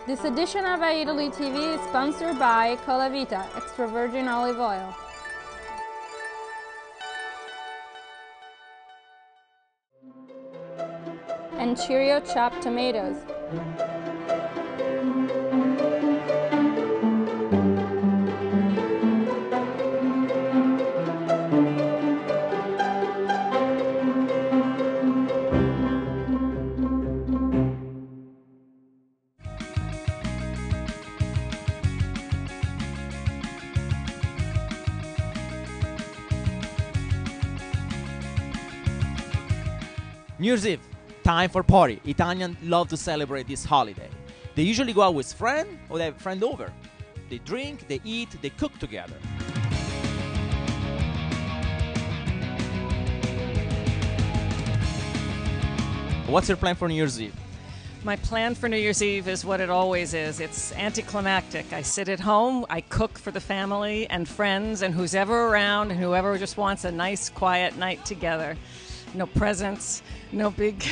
This edition of Italy TV is sponsored by Cola Vita extra virgin olive oil. And Cheerio chopped tomatoes. New Year's Eve, time for party. Italians love to celebrate this holiday. They usually go out with friends or they have a friend over. They drink, they eat, they cook together. What's your plan for New Year's Eve? My plan for New Year's Eve is what it always is. It's anticlimactic. I sit at home, I cook for the family and friends and who's ever around and whoever just wants a nice, quiet night together. No presents, no big,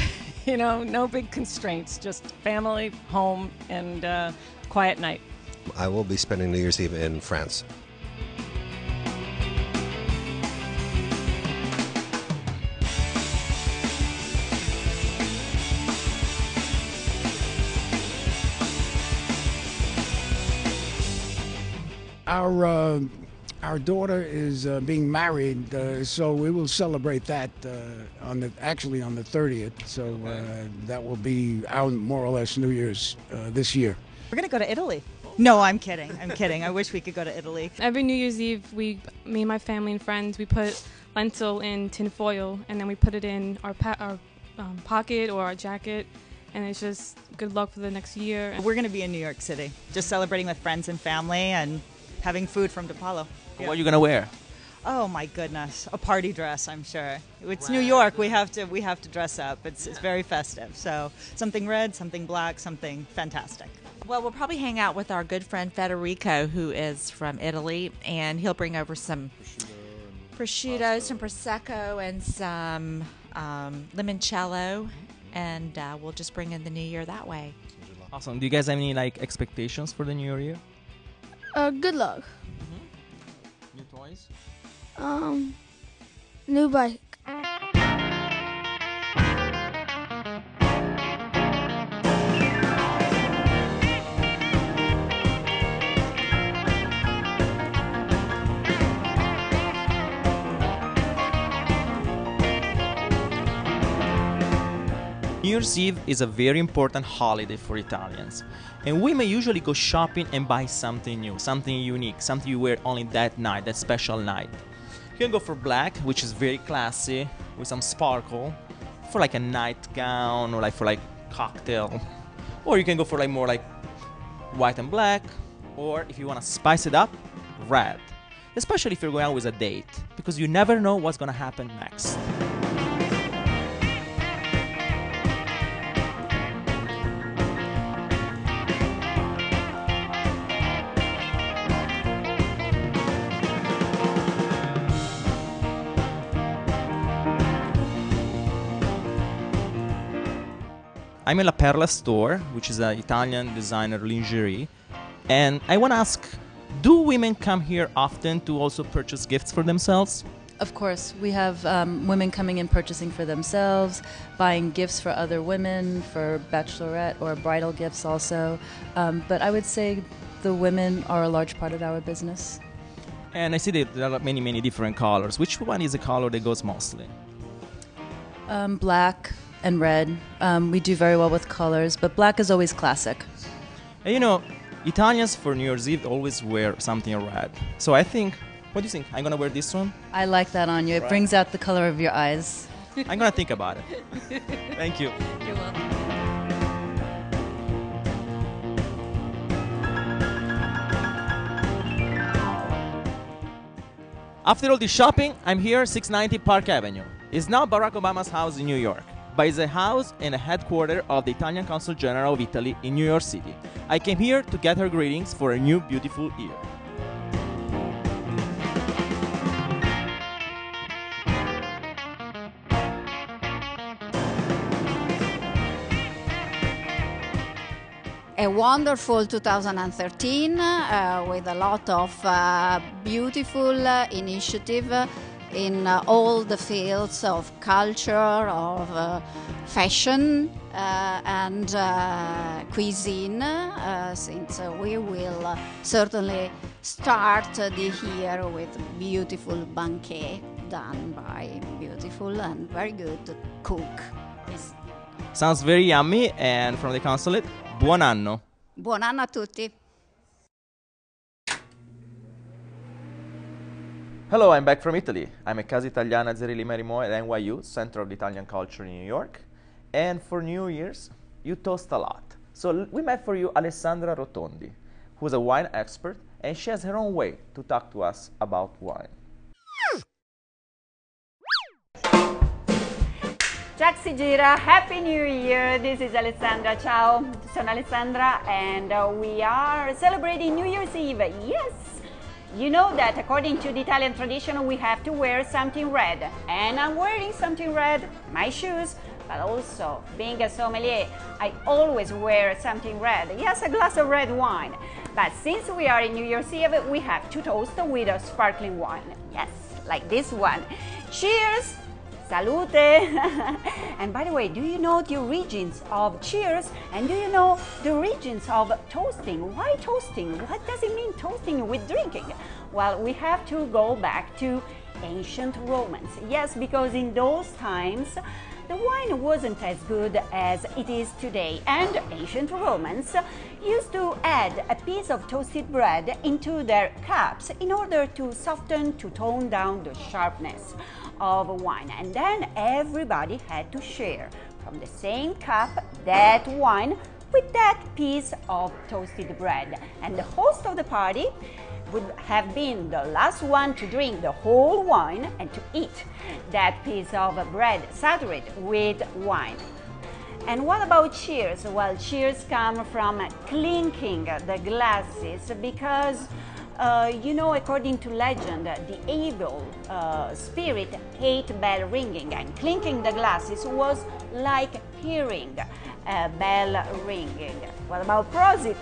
no big constraints. Just family, home, and quiet night. I will be spending New Year's Eve in France. Our daughter is being married, so we will celebrate that on the 30th. So that will be our more or less New Year's this year. We're gonna go to Italy. No, I'm kidding. I'm kidding. I wish we could go to Italy. Every New Year's Eve, me and my family and friends, we put lentil in tin foil, and then we put it in our pocket or our jacket, and it's just good luck for the next year. We're gonna be in New York City, just celebrating with friends and family and having food from DePaulo. What are you gonna wear? Oh my goodness, a party dress, I'm sure. It's New York. We have to dress up. It's very festive. So something red, something black, something fantastic. Well, we'll probably hang out with our good friend Federico, who is from Italy, and he'll bring over some prosciutto, some prosecco, and some limoncello, and we'll just bring in the new year that way. Awesome. Do you guys have any expectations for the new year? Good luck. New toys? New bike. New Year's Eve is a very important holiday for Italians, and women usually go shopping and buy something new, something unique, something you wear only that night, that special night. You can go for black, which is very classy, with some sparkle, for a nightgown or for cocktail. Or you can go for more white and black, or if you want to spice it up, red. Especially if you're going out with a date, because you never know what's going to happen next. I'm in La Perla store, which is an Italian designer lingerie, and I want to ask, do women come here often to also purchase gifts for themselves? Of course, we have women coming in purchasing for themselves, buying gifts for other women, for bachelorette or bridal gifts also, but I would say the women are a large part of our business. And I see that there are many different colors. Which one is the color that goes mostly? Black and red. We do very well with colors, but black is always classic. And Italians for New Year's Eve always wear something red. So I think, what do you think? I'm going to wear this one? I like that on you. It brings out the color of your eyes. I'm going to think about it. Thank you. You're welcome. After all this shopping, I'm here, 690 Park Avenue. It's now Barack Obama's house in New York, but it's a house and a headquarters of the Italian Consul General of Italy in New York City. I came here to get her greetings for a new beautiful year. a wonderful 2013 with a lot of beautiful initiative in all the fields of culture, of fashion and cuisine, since we will certainly start the year with beautiful banquet done by beautiful and very good cook. Yes. Sounds very yummy. And from the consulate, buon anno. Buon anno a tutti. Hello, I'm back from Italy. I'm at Casa Italiana Zerilli Merimo at NYU, Center of the Italian Culture in New York. And for New Year's, you toast a lot. So we met for you Alessandra Rotondi, who's a wine expert, and she has her own way to talk to us about wine. Jack si gira, Happy New Year! This is Alessandra, ciao! Sono Alessandra and we are celebrating New Year's Eve, yes! You know that according to the Italian tradition we have to wear something red, and I'm wearing something red, my shoes, but also being a sommelier, I always wear something red, yes, a glass of red wine. But since we are in New Year's Eve, we have to toast with a sparkling wine, yes, like this one. Cheers! Salute! And by the way, do you know the origins of cheers? And do you know the origins of toasting? Why toasting? What does it mean toasting with drinking? Well, we have to go back to ancient Romans. Yes, because in those times, the wine wasn't as good as it is today, and ancient Romans used to add a piece of toasted bread into their cups in order to soften, to tone down the sharpness of wine, and then everybody had to share from the same cup that wine with that piece of toasted bread, and the host of the party would have been the last one to drink the whole wine and to eat that piece of bread saturated with wine. And what about cheers? Well, cheers come from clinking the glasses because you know, according to legend, the evil spirit hate bell ringing, and clinking the glasses was like hearing a bell ringing. What about prosit?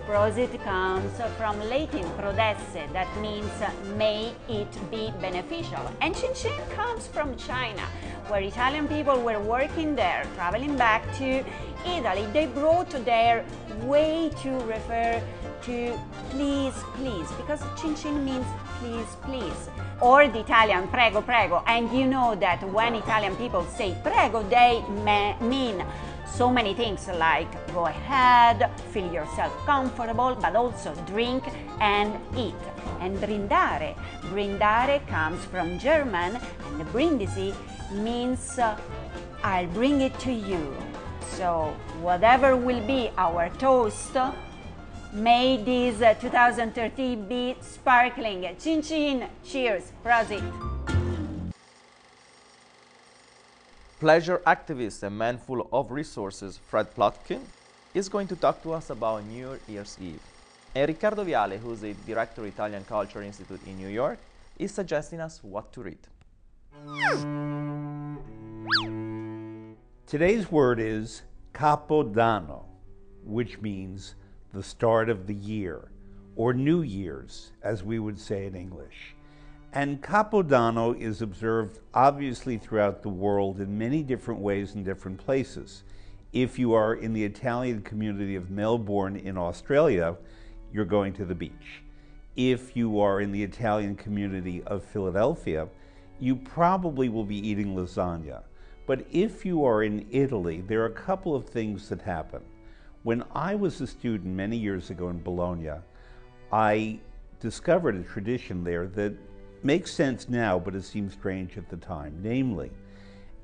Prosit comes from Latin prodesse, that means may it be beneficial. And chin chin comes from China, where Italian people were working there, traveling back to Italy. They brought their way to refer to please, please, because chin chin means please, please, or the Italian prego, prego, and you know that when Italian people say prego, they mean so many things like go ahead, feel yourself comfortable, but also drink and eat. And brindare, brindare comes from German, and the brindisi means I'll bring it to you. So whatever will be our toast, may this 2013 be sparkling. Chin chin, cheers, prosit. Pleasure activist and man full of resources, Fred Plotkin, is going to talk to us about New Year's Eve. And Riccardo Viale, who's the director of Italian Culture Institute in New York, is suggesting us what to read. Today's word is Capodanno, which means the start of the year, or New Year's, as we would say in English. And Capodanno is observed obviously throughout the world in many different ways in different places. If you are in the Italian community of Melbourne in Australia, you're going to the beach. If you are in the Italian community of Philadelphia, you probably will be eating lasagna. But if you are in Italy, there are a couple of things that happen. When I was a student many years ago in Bologna, I discovered a tradition there that makes sense now, but it seemed strange at the time. Namely,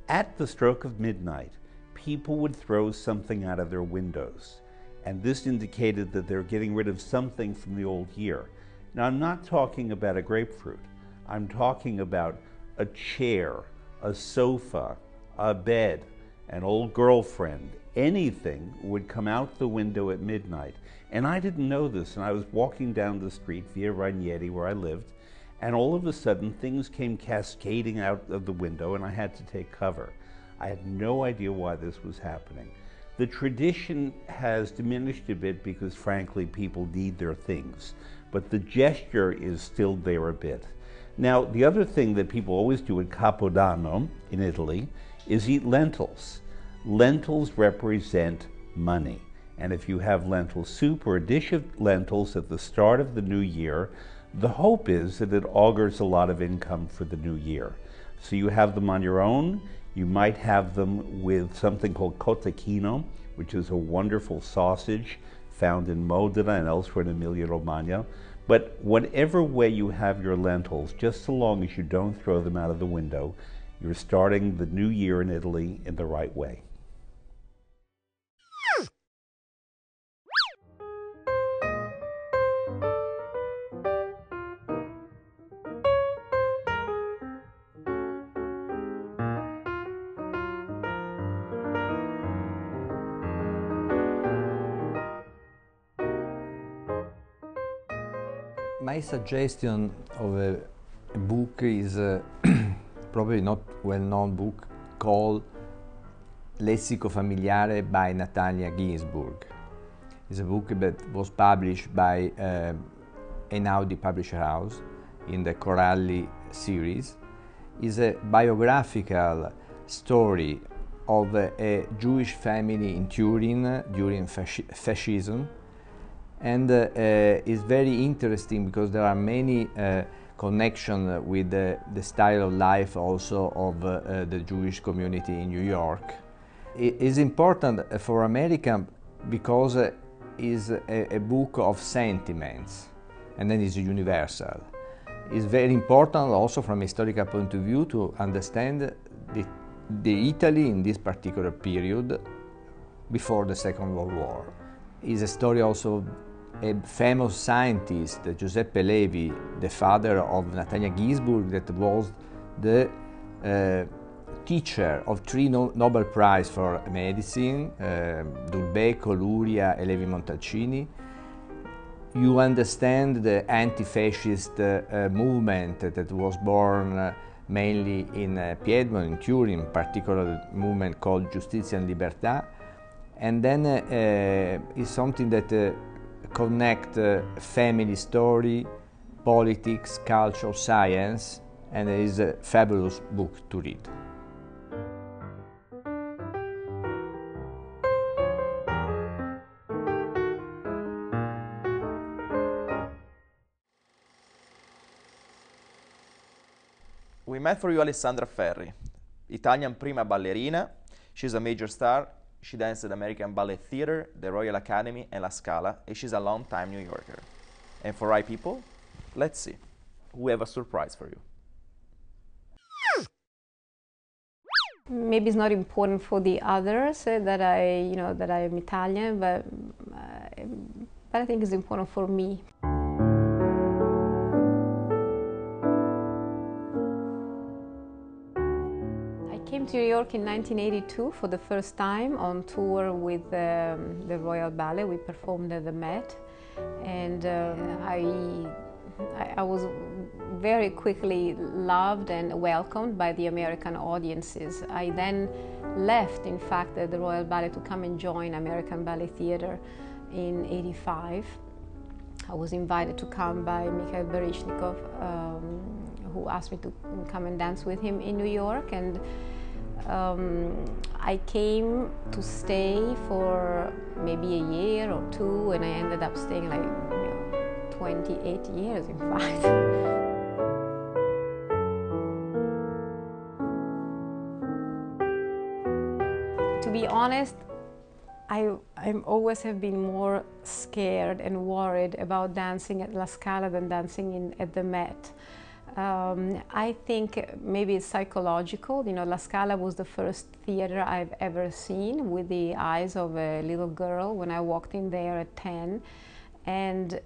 at the stroke of midnight, people would throw something out of their windows. And this indicated that they're getting rid of something from the old year. Now, I'm not talking about a grapefruit. I'm talking about a chair, a sofa, a bed, an old girlfriend. Anything would come out the window at midnight. And I didn't know this, and I was walking down the street via Ranieri, where I lived, and all of a sudden things came cascading out of the window and I had to take cover. I had no idea why this was happening. The tradition has diminished a bit because, frankly, people need their things, but the gesture is still there a bit. Now, the other thing that people always do at Capodanno in Italy is eat lentils. Lentils represent money, and if you have lentil soup or a dish of lentils at the start of the new year, the hope is that it augurs a lot of income for the new year. So you have them on your own. You might have them with something called cotechino, which is a wonderful sausage found in Modena and elsewhere in Emilia-Romagna. But whatever way you have your lentils, just so long as you don't throw them out of the window, you're starting the new year in Italy in the right way. My suggestion of a book is probably not well-known book called Lessico Familiare by Natalia Ginsburg. It's a book that was published by Einaudi Publisher House in the Coralli series. It's a biographical story of a Jewish family in Turin during fascism. And it's very interesting because there are many connections with the style of life also of the Jewish community in New York. It is important for Americans because it's a book of sentiments, and then it's universal. It's very important also from a historical point of view to understand the Italy in this particular period before the Second World War. It's a story also of a famous scientist, Giuseppe Levi, the father of Natalia Ginsburg, that was the teacher of 3 Nobel Prize for Medicine, Dulbecco, Luria, and Levi-Montalcini. You understand the anti-fascist movement that was born mainly in Piedmont, in Turin, in particular a movement called Giustizia and Libertà. And then it's something that connect family story, politics, culture, science, and it is a fabulous book to read. We met for you Alessandra Ferri, Italian prima ballerina. She's a major star. She danced at American Ballet Theatre, the Royal Academy, and La Scala, and she's a long-time New Yorker. And for right people, let's see. We have a surprise for you. Maybe it's not important for the others that I am Italian, but I think it's important for me. I came to New York in 1982 for the first time on tour with the Royal Ballet. We performed at the Met, and I was very quickly loved and welcomed by the American audiences. I then left, in fact, the Royal Ballet to come and join American Ballet Theatre in '85. I was invited to come by Mikhail Baryshnikov, who asked me to come and dance with him in New York, and I came to stay for maybe a year or two, and I ended up staying like 28 years, in fact. To be honest, I always have been more scared and worried about dancing at La Scala than dancing at the Met. I think maybe it's psychological. You know, La Scala was the first theater I've ever seen with the eyes of a little girl when I walked in there at 10. And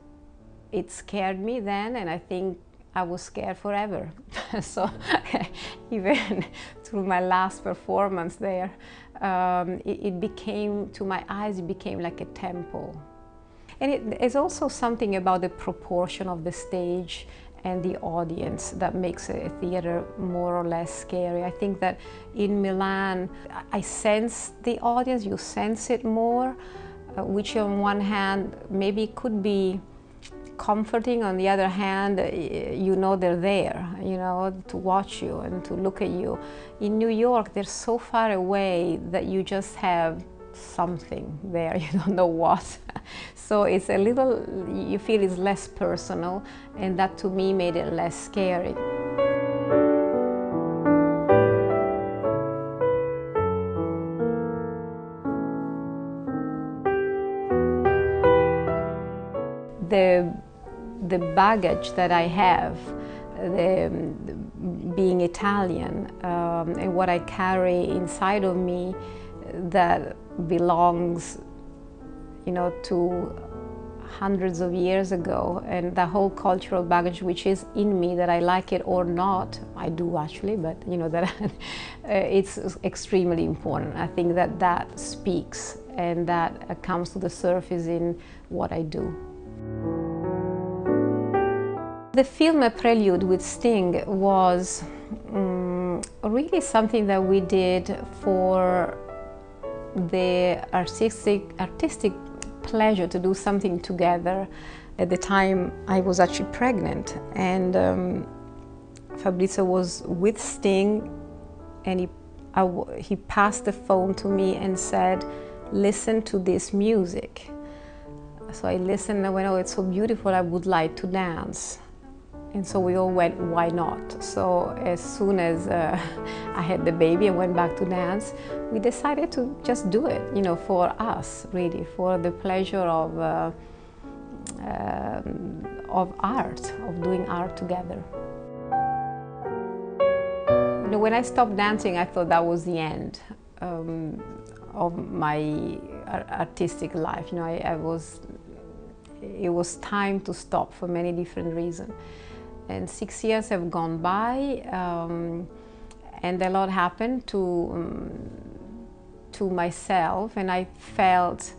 it scared me then, and I think I was scared forever. So even through my last performance there, it became, to my eyes, it became like a temple. And it's also something about the proportion of the stage and the audience that makes a theater more or less scary. I think that in Milan, I sense the audience, you sense it more, which on one hand maybe could be comforting, on the other hand, you know they're there, you know, to watch you and to look at you. In New York, they're so far away that you just have something there, you don't know what. So it's a little, you feel it's less personal, and that to me made it less scary. The baggage that I have, being Italian, and what I carry inside of me that belongs, you know, to hundreds of years ago, and the whole cultural baggage which is in me, that I like it or not, I do actually, but you know that it's extremely important. I think that that speaks, and that comes to the surface in what I do. The film A Prelude with Sting was really something that we did for the artistic pleasure to do something together. At the time I was actually pregnant, and Fabrizio was with Sting, and he passed the phone to me and said, "Listen to this music." So I listened and I went, "Oh, it's so beautiful, I would like to dance." And so we all went, "Why not?" So as soon as I had the baby and went back to dance, we decided to just do it, you know, for us, really, for the pleasure of art, of doing art together. You know, when I stopped dancing, I thought that was the end of my artistic life. You know, it was time to stop for many different reasons. And 6 years have gone by, and a lot happened to myself, and I felt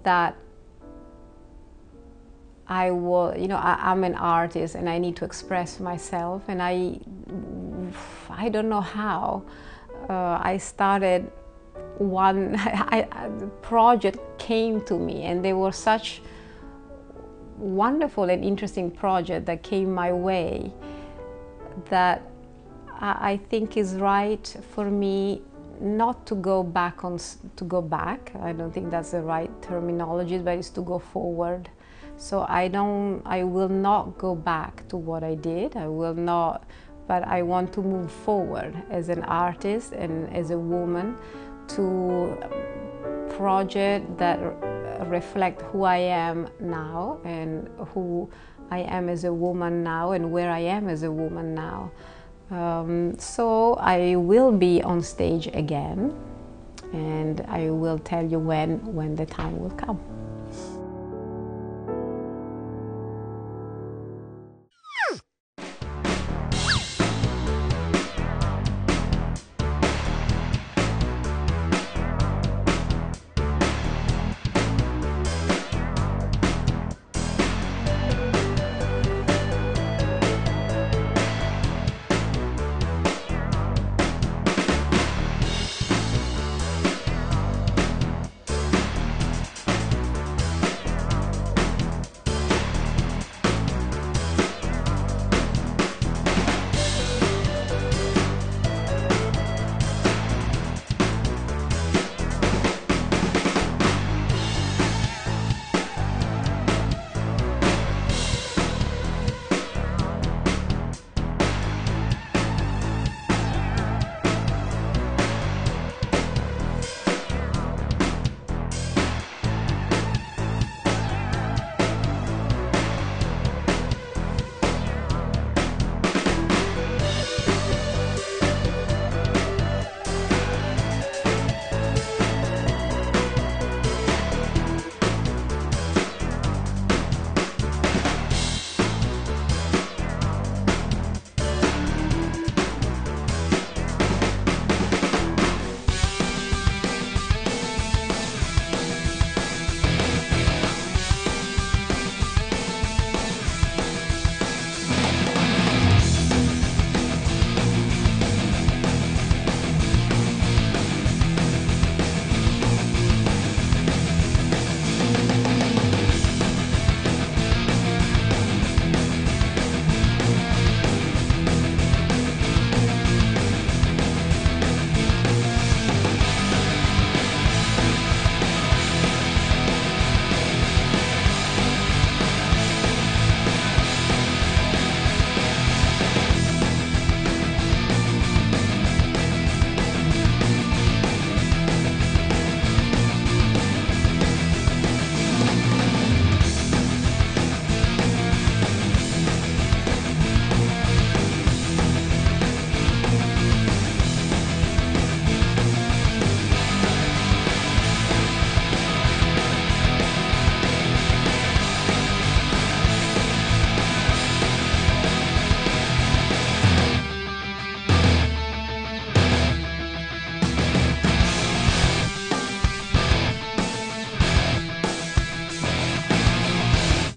that I'm an artist and I need to express myself, and I don't know how. I started the project came to me, and they were such wonderful and interesting project that came my way that I think is right for me not to go back. I don't think that's the right terminology, but it's to go forward. So I will not go back to what I did. I will not, but I want to move forward as an artist and as a woman to project that reflect who I am now and who I am as a woman now and where I am as a woman now. So I will be on stage again, and I will tell you when the time will come.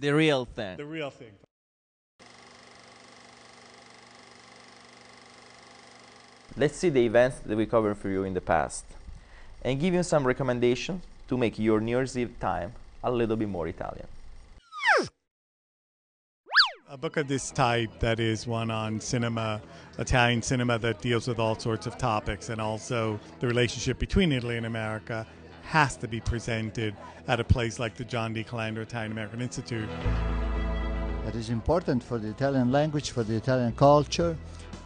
The real thing. The real thing. Let's see the events that we covered for you in the past and give you some recommendations to make your New Year's Eve time a little bit more Italian. A book of this type that is one on cinema, Italian cinema, that deals with all sorts of topics, and also the relationship between Italy and America, has to be presented at a place like the John D. Calandra Italian American Institute. It is important for the Italian language, for the Italian culture,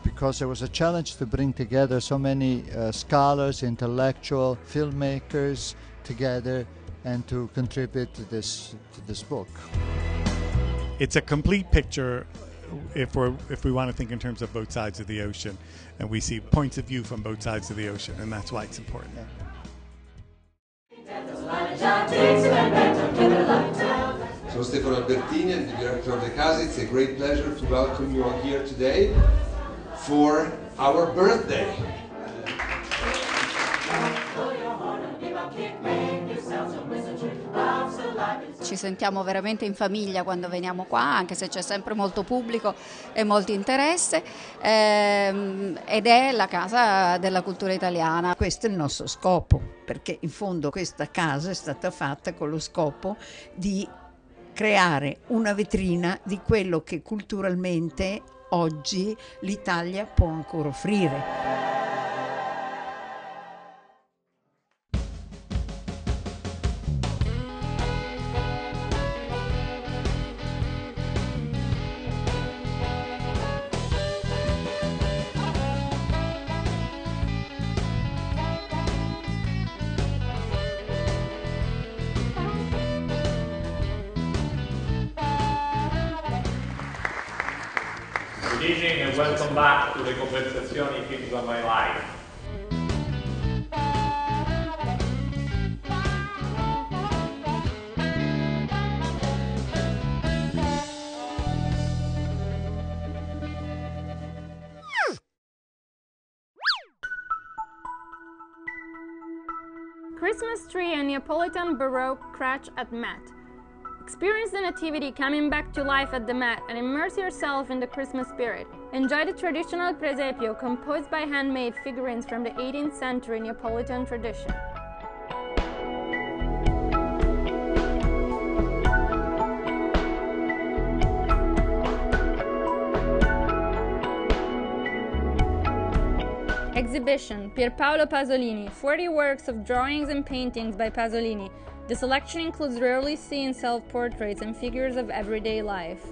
because there was a challenge to bring together so many scholars, intellectual, filmmakers together and to contribute to this book. It's a complete picture if we want to think in terms of both sides of the ocean, and we see points of view from both sides of the ocean, and that's why it's important. So Stefano Albertini, I'm the director of the Casa. It's a great pleasure to welcome you all here today for our birthday. Ci sentiamo veramente in famiglia quando veniamo qua, anche se c'è sempre molto pubblico e molto interesse, ed è la casa della cultura italiana. Questo è il nostro scopo, perché in fondo questa casa è stata fatta con lo scopo di creare una vetrina di quello che culturalmente oggi l'Italia può ancora offrire. Good evening and welcome back to the Conversazioni Things of My Life. Christmas tree and Neapolitan Baroque crutch at Met. Experience the Nativity coming back to life at the Met and immerse yourself in the Christmas spirit. Enjoy the traditional presepio composed by handmade figurines from the 18th century Neapolitan tradition. Exhibition Pierpaolo Pasolini, 40 works of drawings and paintings by Pasolini. The selection includes rarely seen self-portraits and figures of everyday life.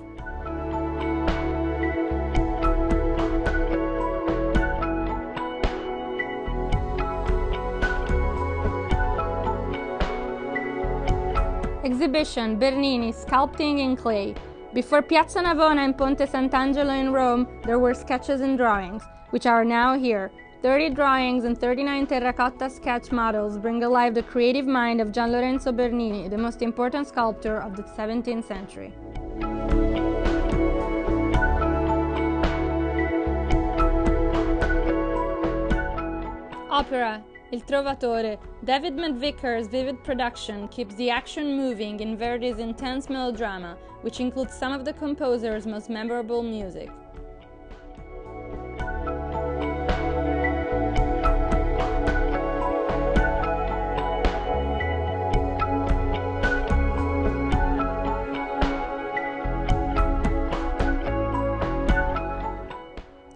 Exhibition Bernini, Sculpting in Clay. Before Piazza Navona and Ponte Sant'Angelo in Rome, there were sketches and drawings, which are now here. 30 drawings and 39 terracotta sketch models bring alive the creative mind of Gian Lorenzo Bernini, the most important sculptor of the 17th century. Opera Il Trovatore. David McVicker's vivid production keeps the action moving in Verdi's intense melodrama, which includes some of the composer's most memorable music.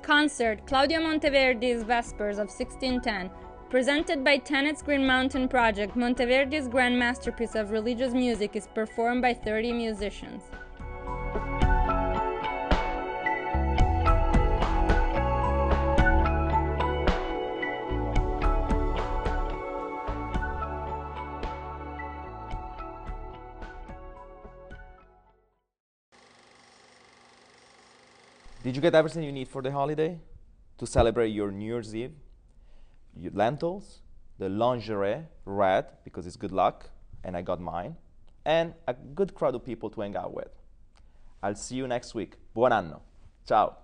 Concert Claudio Monteverdi's Vespers of 1610. Presented by Tenet's Green Mountain Project, Monteverdi's grand masterpiece of religious music is performed by 30 musicians. Did you get everything you need for the holiday to celebrate your New Year's Eve? Your lentils, the lingerie, red, because it's good luck, and I got mine, and a good crowd of people to hang out with. I'll see you next week. Buon anno. Ciao.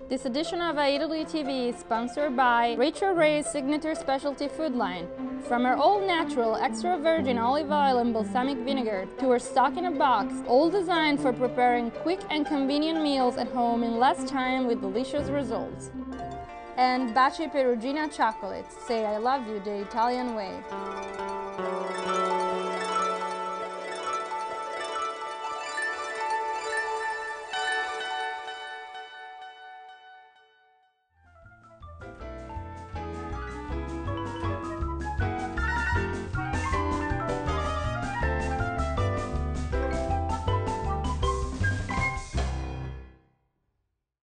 This edition of Italy TV is sponsored by Rachel Ray's signature specialty food line. From her all-natural, extra virgin olive oil and balsamic vinegar to her stock in a box, all designed for preparing quick and convenient meals at home in less time with delicious results. And Baci Perugina chocolates. Say I love you the Italian way.